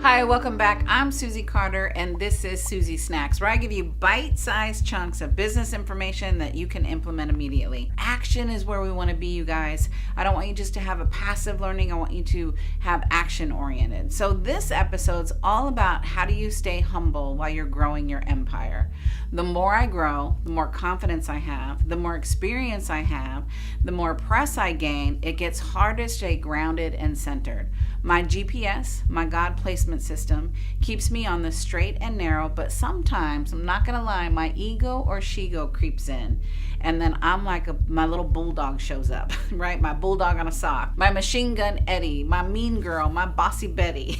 Hi, welcome back. I'm Susie Carder, and this is Susie Snacks, where I give you bite-sized chunks of business information that you can implement immediately. Action is where we want to be, you guys. I don't want you just to have a passive learning. I want you to have action-oriented. So this episode's all about how do you stay humble while you're growing your empire. The more I grow, the more confidence I have, the more experience I have, the more press I gain, it gets harder to stay grounded and centered. My GPS, my God placement system, keeps me on the straight and narrow, but sometimes, I'm not going to lie, my ego or she-go creeps in. And then I'm like my little bulldog shows up, right? My bulldog on a sock, my machine gun Eddie, my mean girl, my bossy Betty,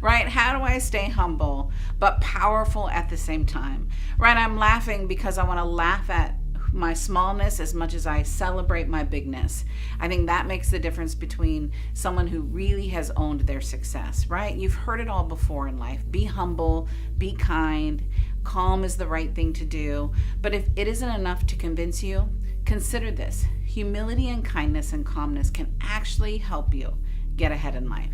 right? How do I stay humble but powerful at the same time, right? I'm laughing because I want to laugh at my smallness as much as I celebrate my bigness. I think that makes the difference between someone who really has owned their success, right? You've heard it all before in life. Be humble, be kind, calm is the right thing to do. But if it isn't enough to convince you, consider this. Humility and kindness and calmness can actually help you get ahead in life.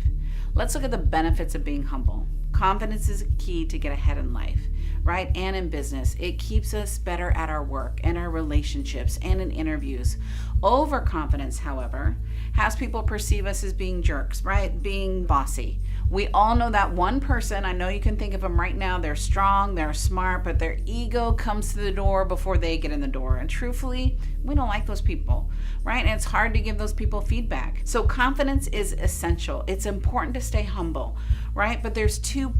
Let's look at the benefits of being humble. Confidence is a key to get ahead in life, right? And in business. It keeps us better at our work and our relationships and in interviews. Overconfidence, however, has people perceive us as being jerks, right? Being bossy. We all know that one person. I know you can think of them right now. They're strong, they're smart, but their ego comes to the door before they get in the door. And truthfully, we don't like those people, right? And it's hard to give those people feedback. So confidence is essential. It's important to stay humble, right? But there's two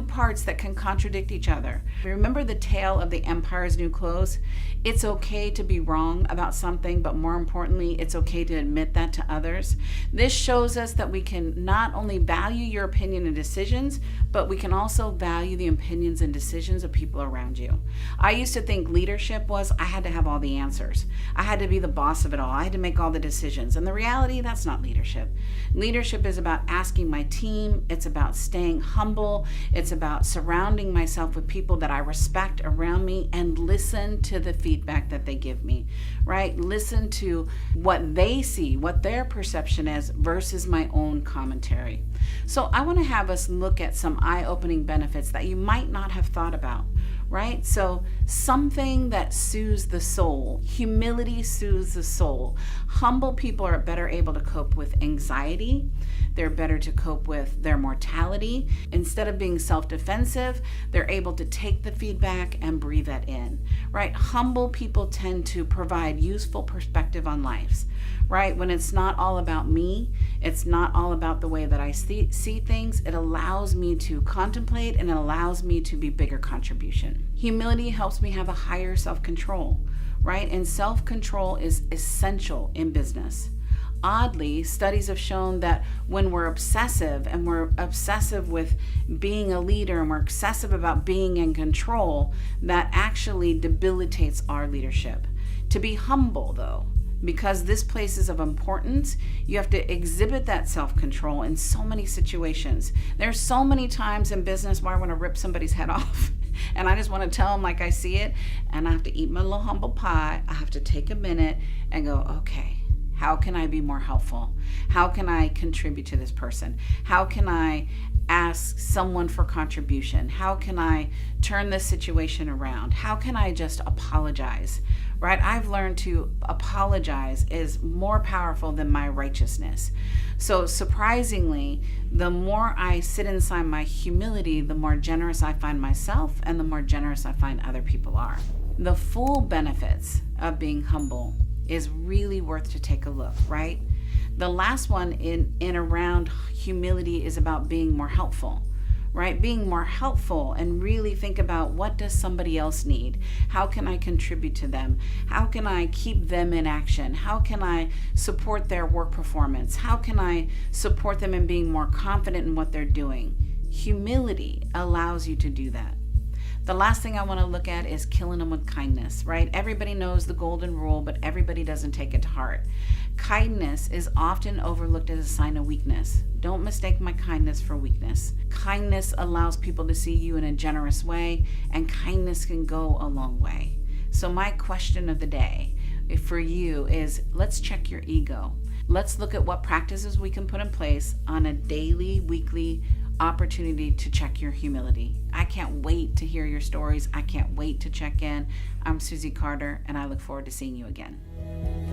parts that can contradict each other. Remember the tale of the empire's new clothes? It's okay to be wrong about something, but more importantly, it's okay to admit that to others. This shows us that we can not only value your opinion and decisions, but we can also value the opinions and decisions of people around you. I used to think leadership was I had to have all the answers. I had to be the boss of it all. I had to make all the decisions. And the reality, that's not leadership. Leadership is about asking my team. It's about staying humble. It's about surrounding myself with people that I respect around me and listen to the feedback that they give me, right? Listen to what they see, what their perception is versus my own commentary. So I want to have us look at some eye-opening benefits that you might not have thought about, right? So something that soothes the soul. Humility soothes the soul. Humble people are better able to cope with anxiety. They're better to cope with their mortality. Instead of being self-defensive, they're able to take the feedback and breathe that in, right? Humble people tend to provide useful perspective on life, right? When it's not all about me, it's not all about the way that I see things, it allows me to contemplate and it allows me to be bigger contribution. Humility helps me have a higher self-control, right? And self-control is essential in business. Oddly, studies have shown that when we're obsessive and we're obsessive with being a leader and we're obsessive about being in control, that actually debilitates our leadership. To be humble, though, because this place is of importance, you have to exhibit that self-control in so many situations. There's so many times in business where I want to rip somebody's head off. And I just want to tell them like I see it. And I have to eat my little humble pie. I have to take a minute and go, okay, how can I be more helpful? How can I contribute to this person? How can I ask someone for contribution? How can I turn this situation around? How can I just apologize? Right? I've learned to apologize is more powerful than my righteousness. So surprisingly, the more I sit inside my humility, the more generous I find myself and the more generous I find other people are. The full benefits of being humble is really worth to take a look, right? The last one in around humility is about being more helpful, right? Being more helpful and really think about what does somebody else need? How can I contribute to them? How can I keep them in action? How can I support their work performance? How can I support them in being more confident in what they're doing? Humility allows you to do that. The last thing I want to look at is killing them with kindness, right? Everybody knows the golden rule, but everybody doesn't take it to heart. Kindness is often overlooked as a sign of weakness. Don't mistake my kindness for weakness. Kindness allows people to see you in a generous way, and kindness can go a long way. So my question of the day for you is, let's check your ego. Let's look at what practices we can put in place on a daily, weekly, opportunity to check your humility. I can't wait to hear your stories. I can't wait to check in. I'm Susie Carder, and I look forward to seeing you again.